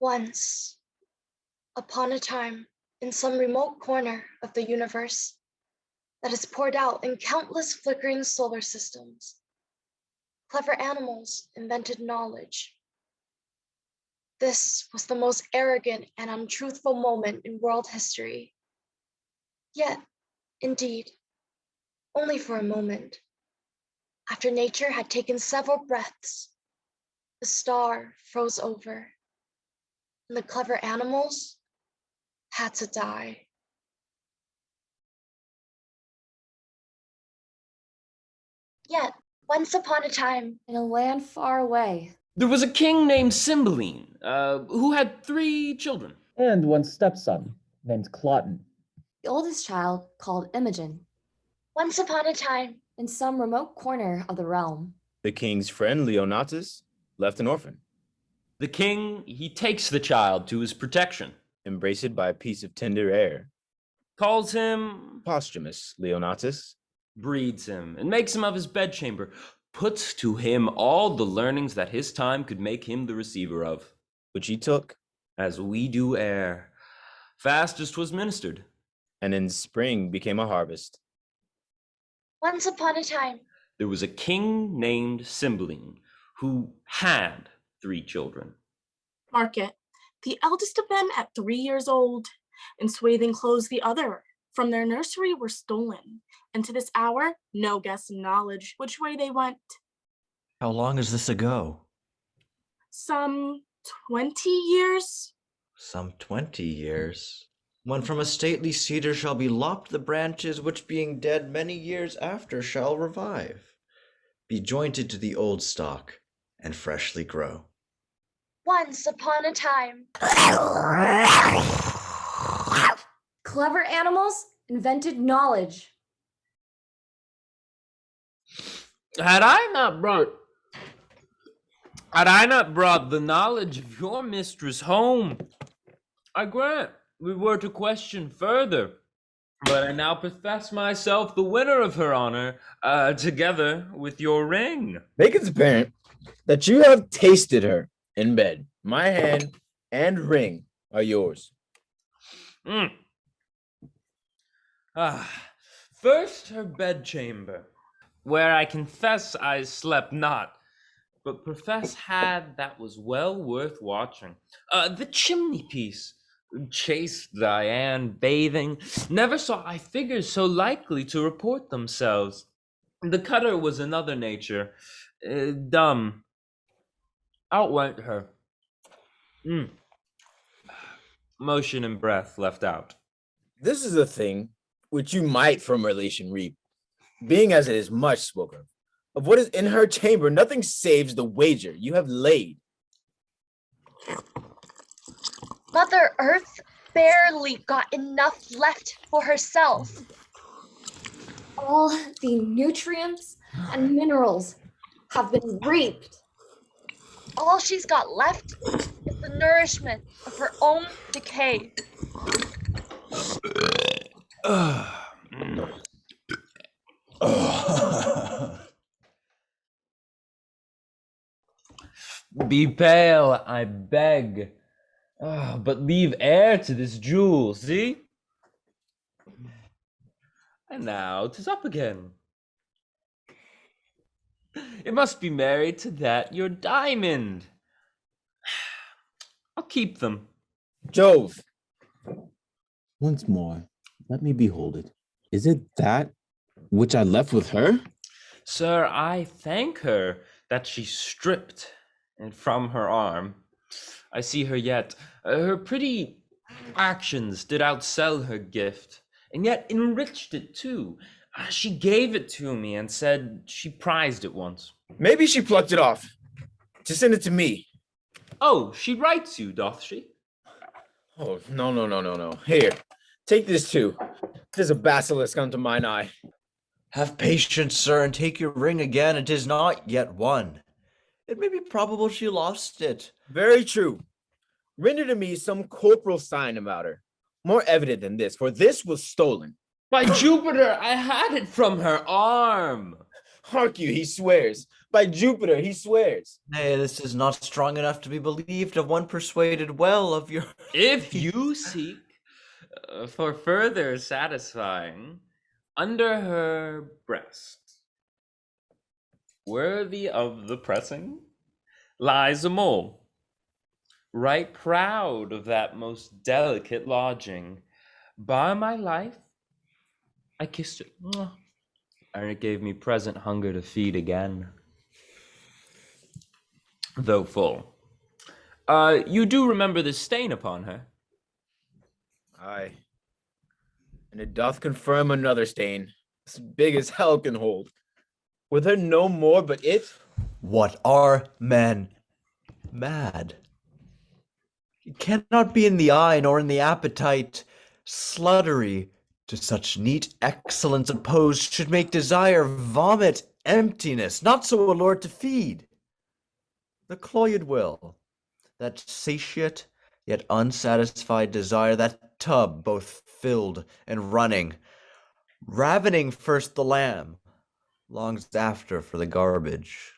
Once, upon a time, in some remote corner of the universe that is poured out in countless flickering solar systems, clever animals invented knowledge. This was the most arrogant and untruthful moment in world history. Yet, indeed, only for a moment. After nature had taken several breaths, the star froze over, and the clever animals had to die. Yet, once upon a time, in a land far away, there was a king named Cymbeline, who had 3 children. And one stepson named Cloten. the oldest child, called Imogen, once upon a time, in some remote corner of the realm. The king's friend, Leonatus, left an orphan, The king, he takes the child to his protection, embraced by a piece of tender air. calls him, Posthumous Leonatus, breeds him, and makes him of his bedchamber, puts to him all the learnings that his time could make him the receiver of, which he took, as we do air, fast as 'twas ministered. and in spring became a harvest. once upon a time, There was a king named Cymbeline, who had 3 children. Mark it. The eldest of them at 3 years old, in swathing clothes the other, from their nursery were stolen, and to this hour no guess of knowledge which way they went. How long is this ago? Some 20 years? Some 20 years. When from a stately cedar shall be lopped the branches, which being dead many years after shall revive, be jointed to the old stock, and freshly grow. once upon a time, Clever animals invented knowledge. Had I not brought the knowledge of your mistress home, I grant we were to question further, but I now profess myself the winner of her honor, together with your ring. Make it apparent that you have tasted her in bed. My hand and ring are yours. First her bedchamber, where I confess I slept not, but profess had that was well worth watching. The chimney piece, chaste Diane bathing, never saw I figures so likely to report themselves. The cutter was another nature, dumb, outwent her. Motion and breath left out. This is a thing which you might from relation reap, being as it is much spoken of what is in her chamber, nothing saves the wager you have laid. Mother Earth barely got enough left for herself. All the nutrients and minerals have been reaped. All she's got left is the nourishment of her own decay. Be pale, I beg, but leave air to this jewel, see? And now 'tis up again. It must be married to that your diamond. I'll keep them. Jove, Once more, let me behold it. Is it that which I left with her? Sir, I thank her that she stripped it from her arm. I see her yet. Her pretty actions did outsell her gift, and yet enriched it too. She gave it to me and said she prized it once. maybe she plucked it off to send it to me. Oh, she writes you, doth she? Oh, no. Here, take this too. There's a basilisk unto mine eye. Have patience, sir, and take your ring again. It is not yet won. It may be probable she lost it. Very true. Render to me some corporal sign about her, more evident than this, for this was stolen. By Jupiter, I had it from her arm. Hark you, he swears. By Jupiter, he swears. Nay, this is not strong enough to be believed of one persuaded well of your. If you seek for further satisfying, under her breast, worthy of the pressing, lies a mole, right proud of that most delicate lodging. By my life, I kissed it, mwah, and it gave me present hunger to feed again, though full. You do remember the stain upon her? Aye. And it doth confirm another stain, as big as hell can hold. Were there no more but it? What are men mad? It cannot be in the eye nor in the appetite. Sluttery to such neat excellence opposed should make desire vomit emptiness, not so allured to feed. The cloyed will, that satiate yet unsatisfied desire, that tub both filled and running, ravening first the lamb, longs after for the garbage.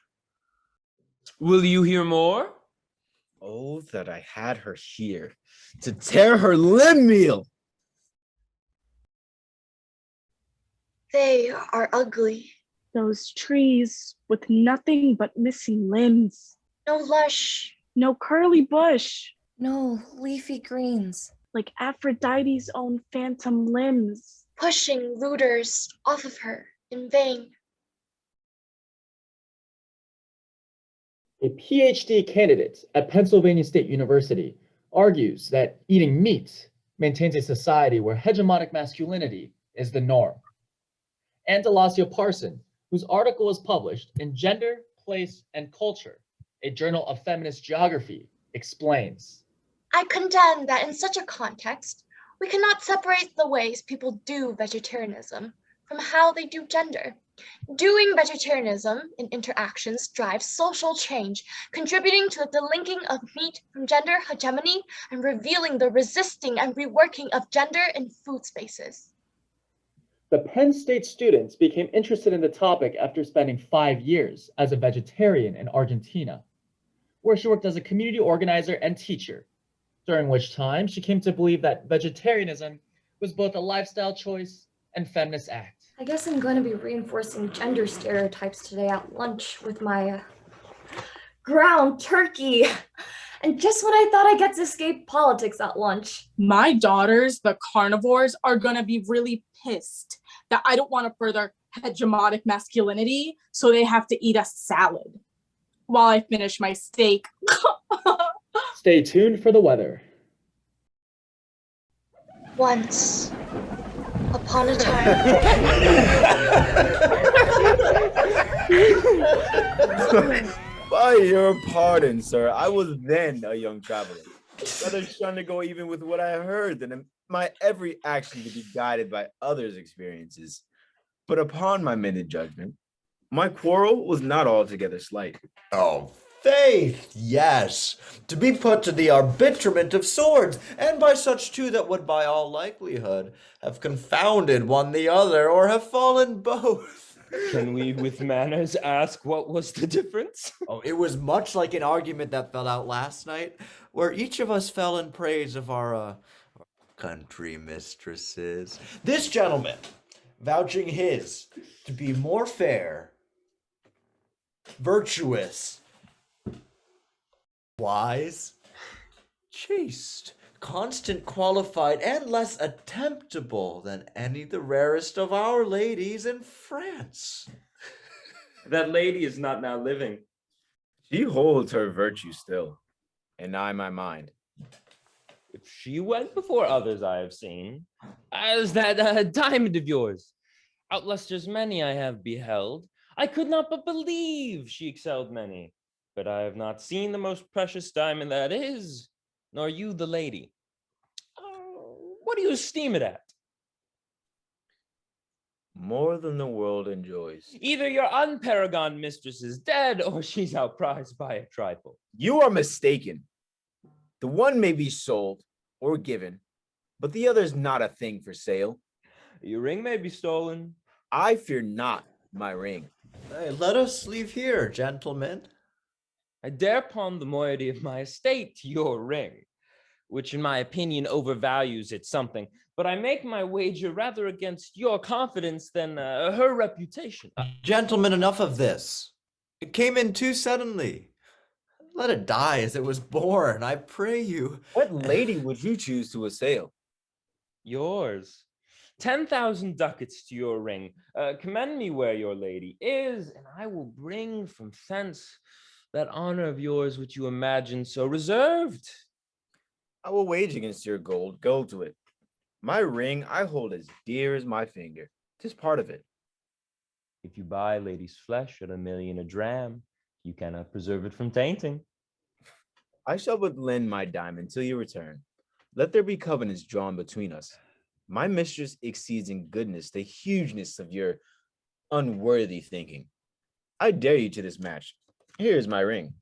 Will you hear more? Oh, that I had her here, to tear her limb meal. They are ugly. Those trees with nothing but missing limbs. No lush. No curly bush. No leafy greens. Like Aphrodite's own phantom limbs. Pushing REUTERS off of her in vain. A PhD candidate at Pennsylvania State University argues that eating meat maintains a society where hegemonic masculinity is the norm. Angela Parson, whose article was published in Gender, Place, and Culture, a journal of feminist geography, explains. I contend that in such a context, we cannot separate the ways people do vegetarianism from how they do gender. Doing vegetarianism in interactions drives social change, contributing to the delinking of meat from gender hegemony and revealing the resisting and reworking of gender in food spaces. The Penn State students became interested in the topic after spending 5 years as a vegetarian in Argentina, where she worked as a community organizer and teacher, during which time she came to believe that vegetarianism was both a lifestyle choice and feminist act. I guess I'm going to be reinforcing gender stereotypes today at lunch with my ground turkey. And just when I thought I get to escape politics at lunch. My daughters, the carnivores, are gonna be really pissed that I don't want to further hegemonic masculinity, so they have to eat a salad while I finish my steak. Stay tuned for the weather. Once upon a time. By your pardon, sir, I was then a young traveler, rather shunned to go even with what I heard than my every action to be guided by others' experiences. But upon my minute judgment, my quarrel was not altogether slight. Oh, faith, yes, to be put to the arbitrament of swords, and by such two that would by all likelihood have confounded one the other, or have fallen both. Can we, with manners, ask what was the difference? Oh, it was much like an argument that fell out last night, where each of us fell in praise of our country mistresses. This gentleman vouching his to be more fair, virtuous, wise, chaste, constant, qualified, and less attemptable than any the rarest of our ladies in France. That lady is not now living. She holds her virtue still, and I my mind. If she went before others I have seen, as that diamond of yours, outlusters many I have beheld, I could not but believe she excelled many, but I have not seen the most precious diamond that is, nor you the lady. What do you esteem it at? More than the world enjoys. Either your unparagoned mistress is dead, or she's outprized by a trifle. You are mistaken. The one may be sold or given, but the other is not a thing for sale. Your ring may be stolen. I fear not my ring. Hey, let us leave here, gentlemen. I dare pawn the moiety of my estate to your ring, which in my opinion overvalues it something, but I make my wager rather against your confidence than her reputation. Gentlemen, enough of this. It came in too suddenly. Let it die as it was born, I pray you. What lady would you choose to assail? Yours. 10,000 ducats to your ring. Commend me where your lady is, and I will bring from thence that honor of yours which you imagine so reserved. I will wage against your gold. Go to it. My ring I hold as dear as my finger. 'Tis part of it. If you buy lady's flesh at 1,000,000 a dram, you cannot preserve it from tainting. I shall but lend my diamond till you return. Let there be covenants drawn between us. My mistress exceeds in goodness the hugeness of your unworthy thinking. I dare you to this match. Here is my ring.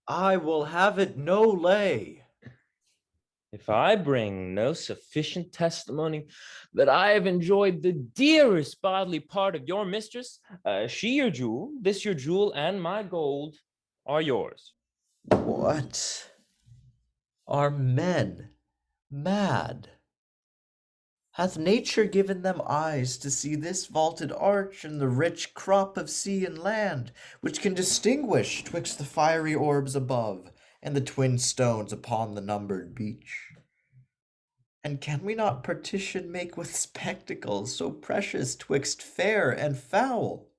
I will have it no lay. If I bring no sufficient testimony that I have enjoyed the dearest bodily part of your mistress, she your jewel, this your jewel, and my gold are yours. What? Are men mad? Hath nature given them eyes to see this vaulted arch and the rich crop of sea and land, which can distinguish twixt the fiery orbs above and the twin stones upon the numbered beach? And can we not partition make with spectacles so precious twixt fair and foul?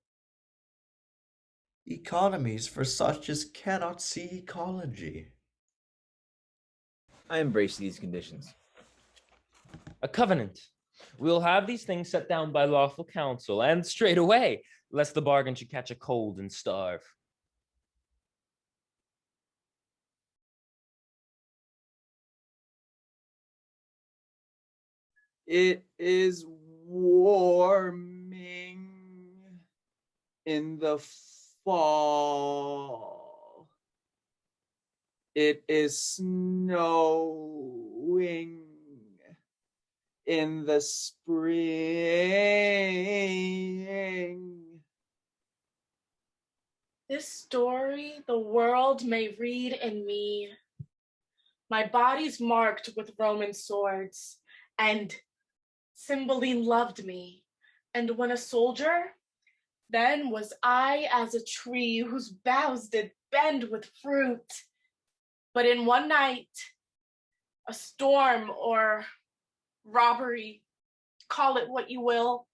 Economies for such as cannot see ecology. I embrace these conditions. A covenant. We'll have these things set down by lawful counsel, and straight away, lest the bargain should catch a cold and starve. It is warming in the fall. It is snowing in the spring. This story the world may read in me. My body's marked with Roman swords, and Cymbeline loved me. And when a soldier, then was I as a tree whose boughs did bend with fruit. But in one night, a storm or robbery, call it what you will,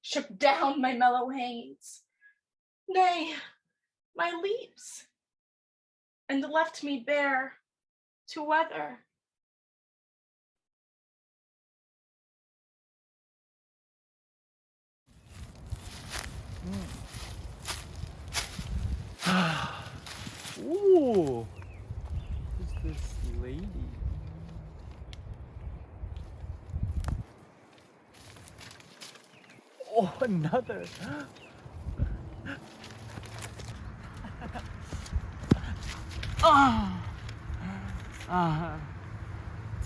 shook down my mellow hanes, nay, my leaves, and left me bare to weather. Ooh, who's this lady? Oh, another.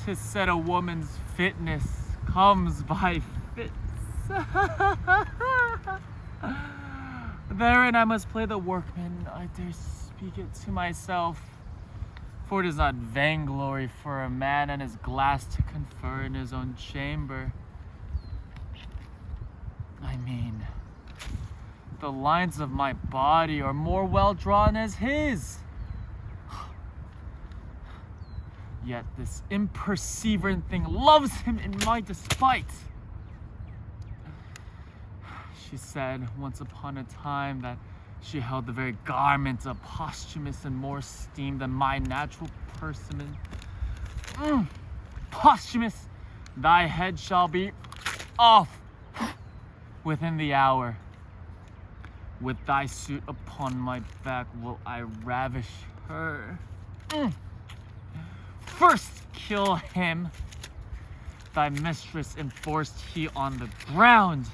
Tis said a woman's fitness comes by fits. Therein I must play the workman, I dare speak it to myself. For it is not vainglory for a man and his glass to confer in his own chamber. I mean, the lines of my body are more well drawn as his. Yet this imperseverant thing loves him in my despite. She said once upon a time that she held the very garment of posthumous and more esteemed than my natural person. Posthumous, thy head shall be off within the hour. With thy suit upon my back will I ravish her. First kill him, thy mistress enforced he on the ground.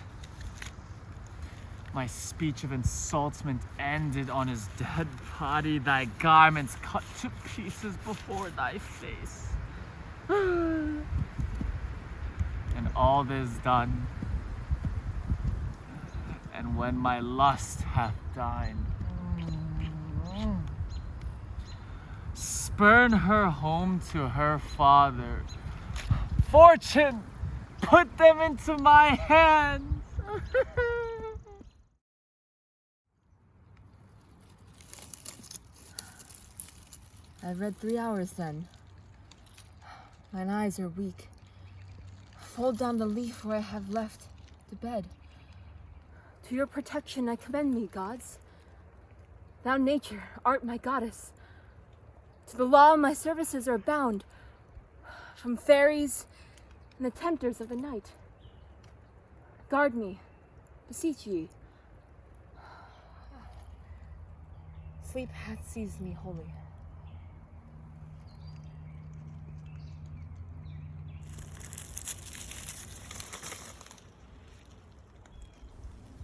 My speech of insultment ended on his dead body, thy garments cut to pieces before thy face. And all this done, and when my lust hath died, spurn her home to her father. Fortune, put them into my hands. I've read 3 hours then. Mine eyes are weak. Fold down the leaf where I have left to bed. To your protection I commend me, gods. Thou nature art my goddess. To the law my services are bound, from fairies and the tempters of the night. Guard me, beseech ye. Sleep hath seized me wholly.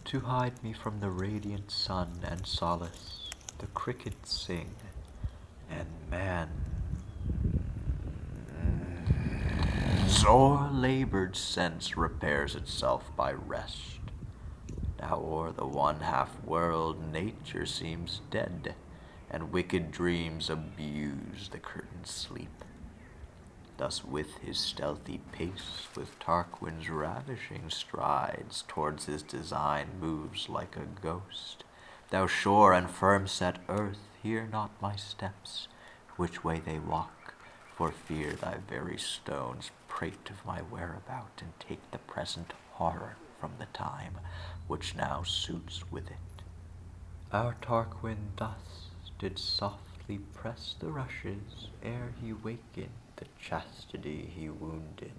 To hide me from the radiant sun and solace, the crickets sing, and man's o'er-labored sense repairs itself by rest. Now o'er the one-half world nature seems dead, and wicked dreams abuse the curtained sleep. Thus with his stealthy pace, with Tarquin's ravishing strides, towards his design moves like a ghost. Thou sure and firm-set earth, hear not my steps, which way they walk, for fear thy very stones prate of my whereabout, and take the present horror from the time, which now suits with it. Our Tarquin thus did softly press the rushes, ere he wakened the chastity he wounded.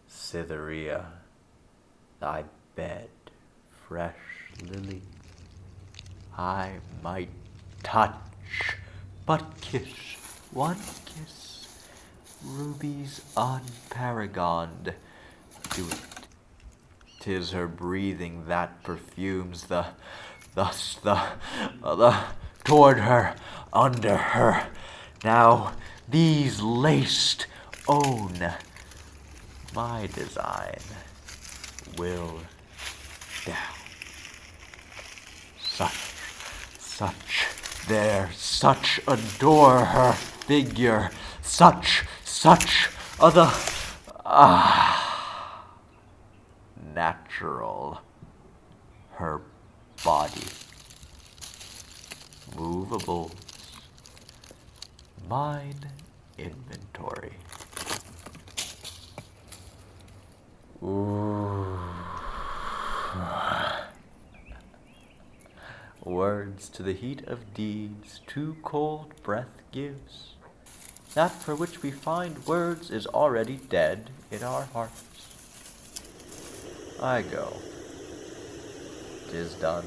Cytherea, thy bed, fresh lily, I might touch, but kiss, one kiss, rubies unparagoned, do it. 'Tis her breathing that perfumes toward her, under her. Now these laced own my design will down. Such adore her figure, such other natural her body, movables, mine inventory. Ooh. Words to the heat of deeds too cold breath gives. That for which we find words is already dead in our hearts. I go. 'Tis done.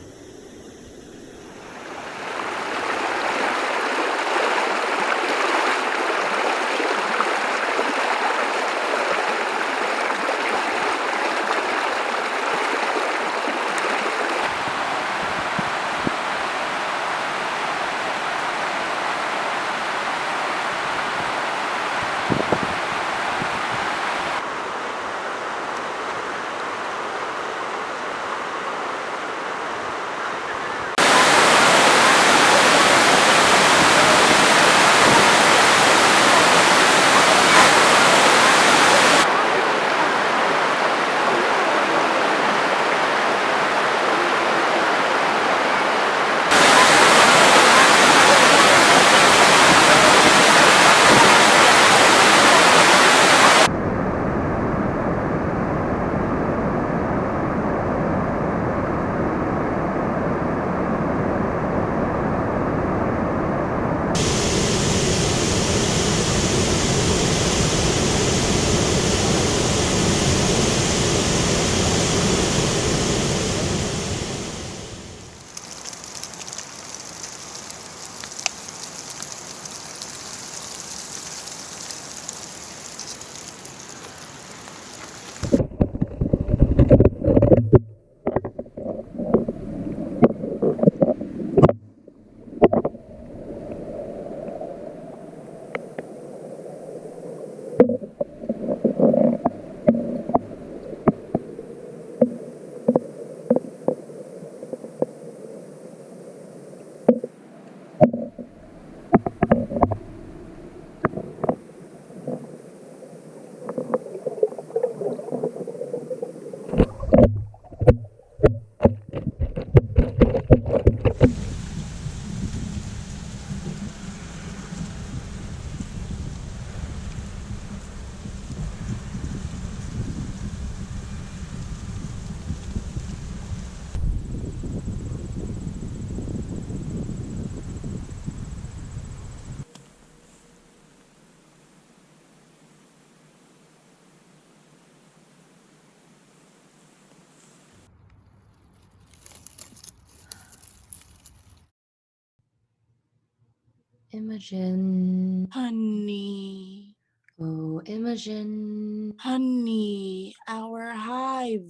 Imogen. Honey, Oh, Imogen. honey, our hive.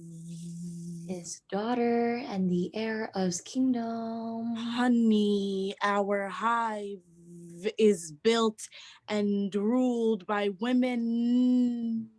His daughter and the heir of his kingdom. Honey, our hive is built and ruled by women.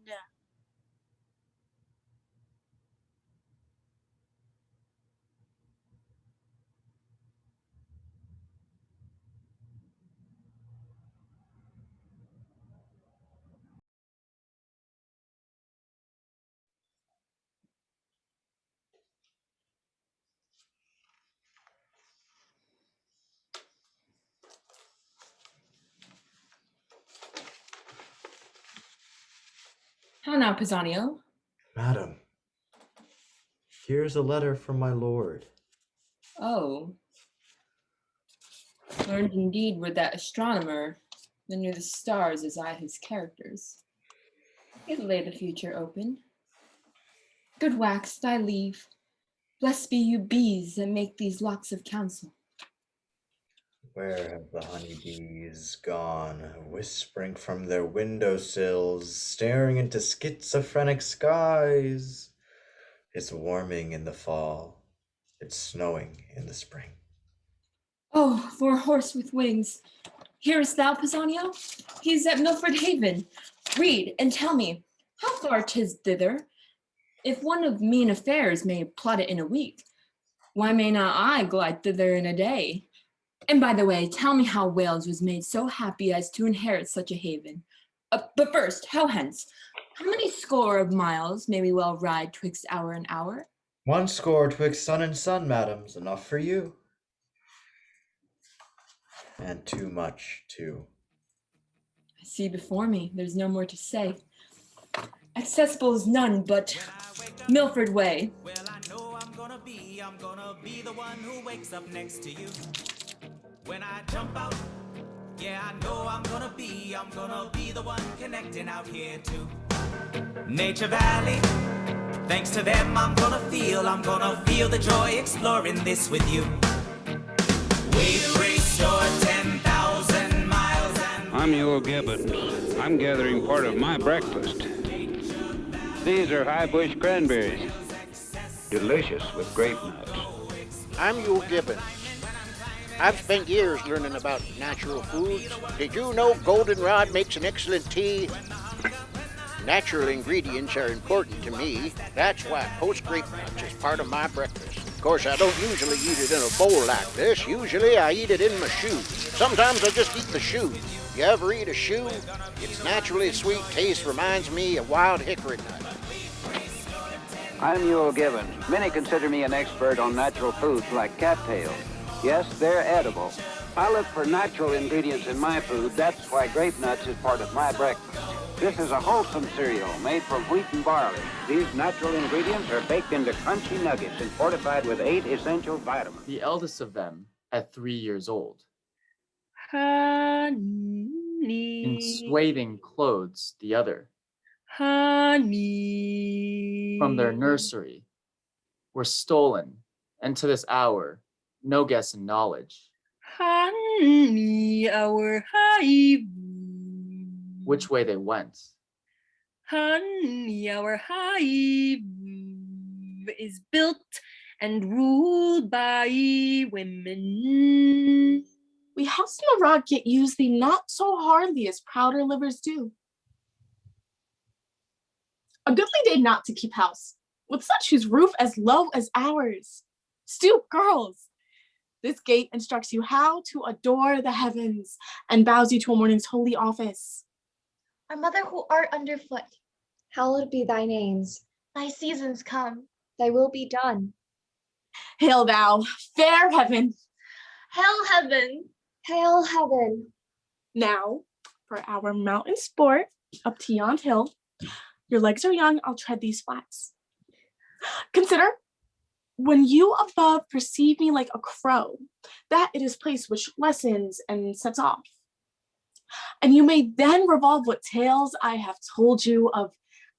How now, Pisanio? Madam, here's a letter from my lord. Oh. Learned indeed with that astronomer that knew the stars as I his characters. It lay the future open. Good wax, thy leave. Blessed be you bees that make these locks of counsel. Where have the honeybees gone, whispering from their windowsills, staring into schizophrenic skies? It's warming in the fall. It's snowing in the spring. Oh, for a horse with wings. Hearest thou, Pisanio? He is at Milford Haven. Read and tell me, how far 'tis thither? If one of mean affairs may plot it in a week, why may not I glide thither in a day? And by the way, tell me how Wales was made so happy as to inherit such a haven. But first, how hence? How many score of miles may we well ride twixt hour and hour? 1 score twixt sun and sun, madam's enough for you. And too much, too. I see before me, there's no more to say. Accessible is none but Milford way. Well, I know I'm gonna be the one who wakes up next to you. When I jump out, yeah, I know I'm gonna be the one connecting out here too. Nature Valley, thanks to them, I'm gonna feel the joy exploring this with you. We've restored 10,000 miles and I'm Yule Gibbon. I'm gathering part of my breakfast. These are high bush cranberries. Delicious with grape nuts. I'm Yule Gibbon. I've spent years learning about natural foods. Did you know goldenrod makes an excellent tea? Natural ingredients are important to me. That's why poached grape nuts is part of my breakfast. Of course, I don't usually eat it in a bowl like this. Usually, I eat it in my shoe. Sometimes I just eat the shoe. You ever eat a shoe? Its naturally sweet taste reminds me of wild hickory nut. I'm Yule Gibbon. Many consider me an expert on natural foods like cattails. Yes, they're edible. I look for natural ingredients in my food. That's why grape nuts is part of my breakfast. This is a wholesome cereal made from wheat and barley. These natural ingredients are baked into crunchy nuggets and fortified with 8 essential vitamins. The eldest of them, at 3 years old. Honey. In swathing clothes, the other. Honey. From their nursery, were stolen, and to this hour, no guess in knowledge. Honey, our hive. Which way they went. Honey, our hive is built and ruled by women. We have seen the rod get used thee not so hardly as prouder livers do. A goodly day not to keep house, with such whose roof as low as ours. Stoop, girls. This gate instructs you how to adore the heavens and bows you to a morning's holy office. Our mother who art underfoot, hallowed be thy names. Thy seasons come, thy will be done. Hail thou, fair heaven. Hail heaven. Hail heaven. Now, for our mountain sport up to yond hill. Your legs are young, I'll tread these flats. Consider, when you above perceive me like a crow, that it is place which lessens and sets off. And you may then revolve what tales I have told you of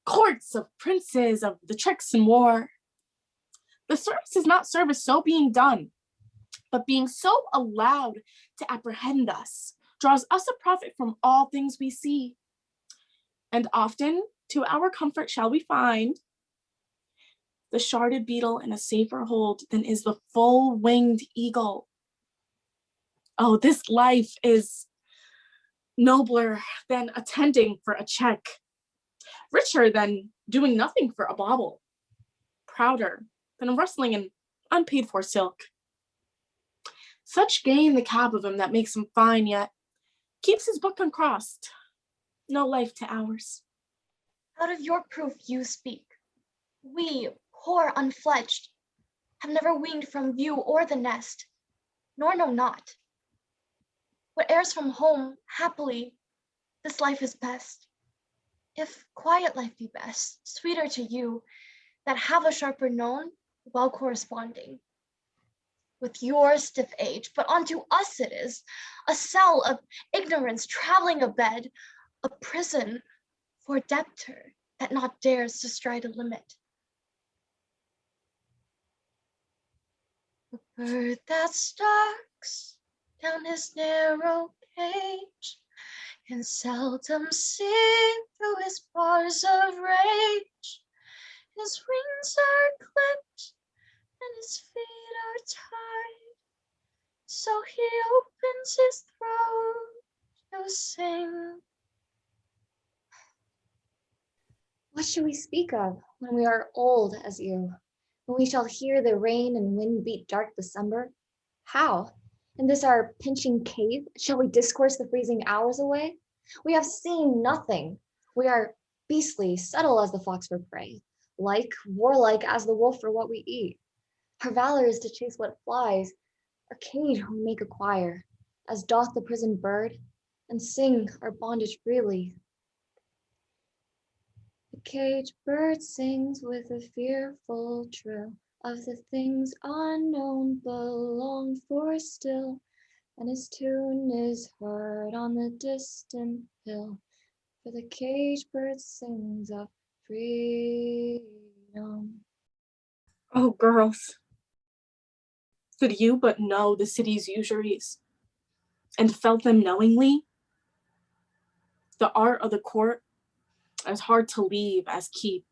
courts, of princes, of the tricks and war. The service is not service so being done, but being so allowed to apprehend us, draws us a profit from all things we see. And often to our comfort shall we find the sharded beetle in a safer hold than is the full-winged eagle. Oh, this life is nobler than attending for a check, richer than doing nothing for a bauble, prouder than rustling in unpaid for silk. Such gain the cab of him that makes him fine, yet keeps his book uncrossed. No life to ours. Out of your proof you speak. We, poor unfledged, have never weaned from view or the nest, nor know not. What heirs from home, happily, this life is best. If quiet life be best, sweeter to you, that have a sharper known, well corresponding. With your stiff age, but unto us it is, a cell of ignorance traveling a bed, a prison for a debtor that not dares to stride a limit. The bird that stalks down his narrow cage can seldom see through his bars of rage. His wings are clipped and his feet are tied, so he opens his throat to sing. What shall we speak of when we are old as you? When we shall hear the rain and wind beat dark December? How? In this our pinching cave, shall we discourse the freezing hours away? We have seen nothing. We are beastly, subtle as the fox for prey, like, warlike as the wolf for what we eat. Our valor is to chase what flies, our cage we make acquire, as doth the prisoned bird, and sing our bondage freely. The caged bird sings with a fearful trill of the things unknown but longed for still, and his tune is heard on the distant hill, for the caged bird sings of freedom. Oh, girls, could you but know the city's usuries and felt them knowingly, the art of the court as hard to leave as keep,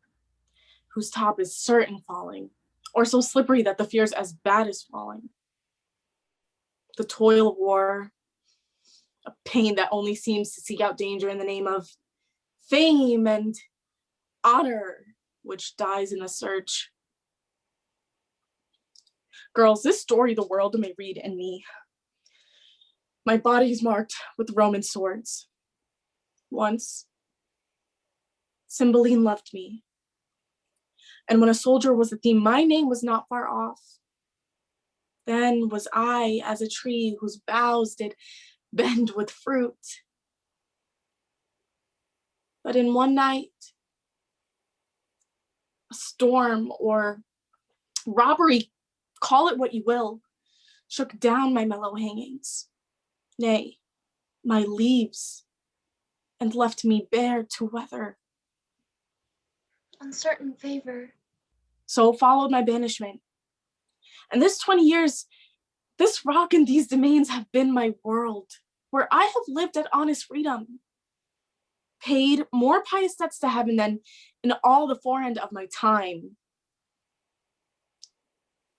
whose top is certain falling, or so slippery that the fear's as bad as falling. The toil of war, a pain that only seems to seek out danger in the name of fame and honor, which dies in the search. Girls, this story the world may read in me. My body is marked with Roman swords. Once, Cymbeline loved me. And when a soldier was the theme, my name was not far off. Then was I as a tree whose boughs did bend with fruit. But in one night, a storm or robbery, call it what you will, shook down my mellow hangings, nay, my leaves, and left me bare to weather. Uncertain favor. So followed my banishment. And this 20 years, this rock and these domains have been my world, where I have lived at honest freedom, paid more pious debts to heaven than in all the forehand of my time.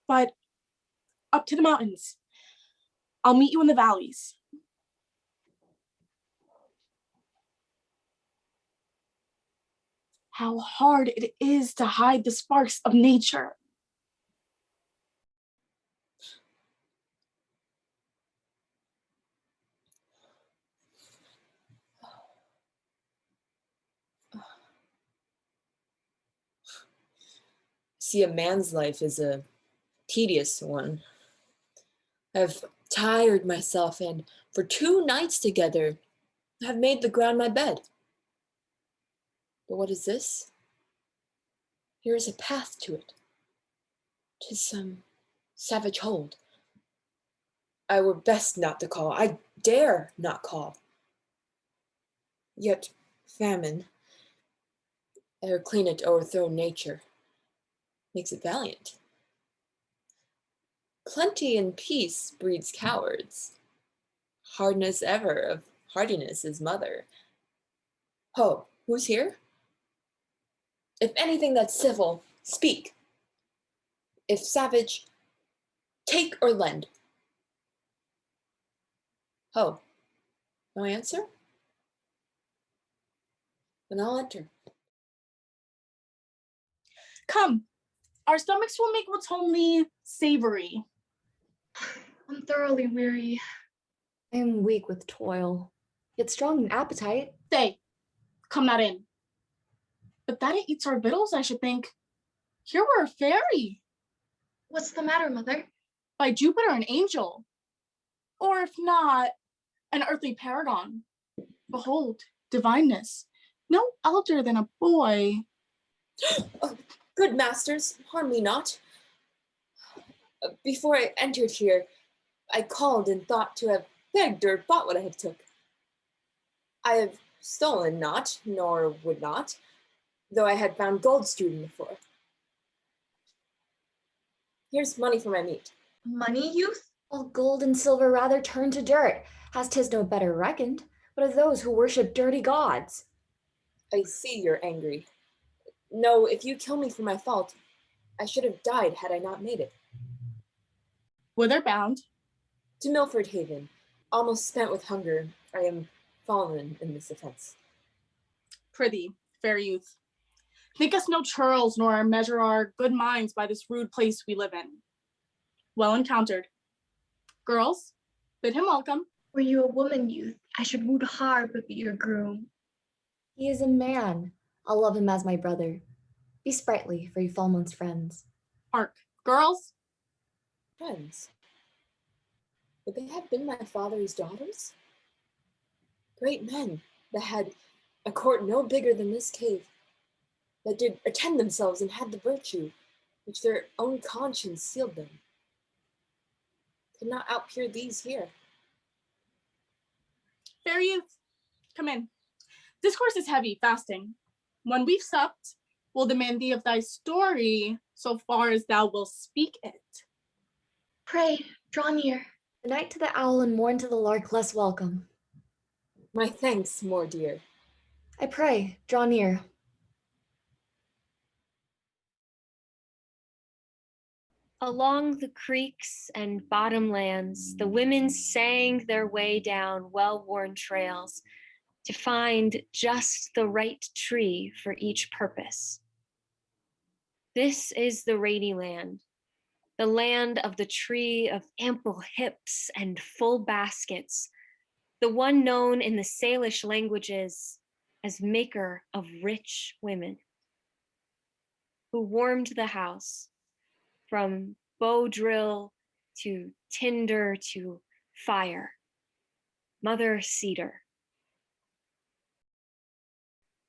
But up to the mountains, I'll meet you in the valleys. How hard it is to hide the sparks of nature. See, a man's life is a tedious one. I've tired myself, and for 2 nights together, have made the ground my bed. But what is this? Here is a path to it. 'Tis some savage hold. I were best not to call. I dare not call. Yet famine, ere clean it o'erthrow nature, makes it valiant. Plenty and peace breeds cowards. hardness ever of hardiness is mother. Ho, who's here? If anything that's civil, speak. If savage, take or lend. Ho, no answer? Then I'll enter. Come, our stomachs will make what's homely savory. I'm thoroughly weary. I am weak with toil, yet strong in appetite. Stay, come not in. But that it eats our victuals, I should think. Here we're a fairy. What's the matter, mother? By Jupiter, an angel. Or if not, an earthly paragon. Behold, divineness. No elder than a boy. Oh, good masters, harm me not. Before I entered here, I called and thought to have begged or bought what I have took. I have stolen not, nor would not, though I had found gold strewed in the floor. Here's money for my meat. Money, youth? All gold and silver rather turn to dirt, as 'tis no better reckoned, but of those who worship dirty gods. I see you're angry. No, if you kill me for my fault, I should have died had I not made it. Whither bound? To Milford Haven, almost spent with hunger, I am fallen in this offense. Prithee, fair youth, think us no churls, nor measure our good minds by this rude place we live in. Well encountered. Girls, bid him welcome. Were you a woman, youth, I should woot hard but be your groom. He is a man. I'll love him as my brother. Be sprightly, for you fall amongst friends. Hark, girls. Friends? Would they have been my father's daughters? Great men that had a court no bigger than this cave, that did attend themselves and had the virtue which their own conscience sealed them, could not outpeer these here. Fair youth, come in. Discourse is heavy, fasting. When we've supped, we'll demand thee of thy story, so far as thou wilt speak it. Pray, draw near. The night to the owl and morn to the lark less welcome. My thanks, more dear. I pray, draw near. Along the creeks and bottomlands, the women sang their way down well-worn trails to find just the right tree for each purpose. This is the Rainy Land, the land of the tree of ample hips and full baskets, the one known in the Salish languages as maker of rich women, who warmed the house from bow drill to tinder to fire. Mother Cedar.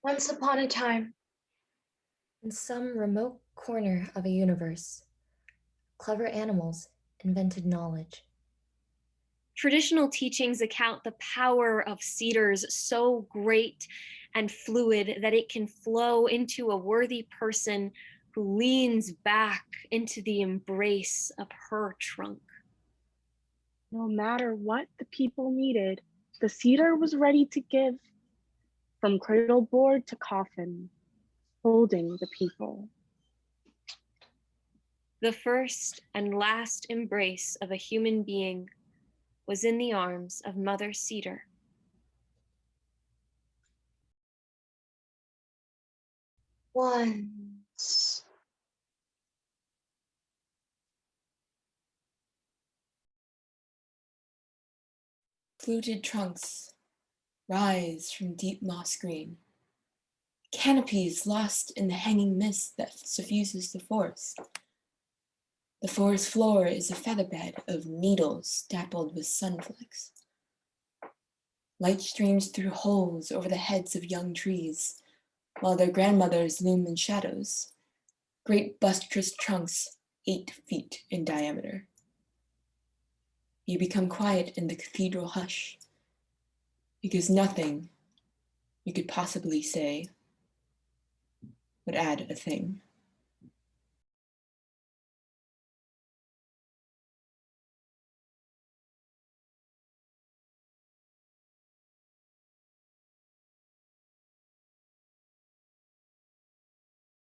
Once upon a time, in some remote corner of a universe, clever animals invented knowledge. Traditional teachings account the power of cedars so great and fluid that it can flow into a worthy person who leans back into the embrace of her trunk. No matter what the people needed, the cedar was ready to give, from cradle board to coffin, holding the people. The first and last embrace of a human being was in the arms of Mother Cedar. Once. Fluted trunks rise from deep moss green. Canopies lost in the hanging mist that suffuses the forest. The forest floor is a featherbed of needles dappled with sunflakes. Light streams through holes over the heads of young trees, while their grandmothers loom in shadows, great buttressed trunks 8 feet in diameter. You become quiet in the cathedral hush, because nothing you could possibly say would add a thing.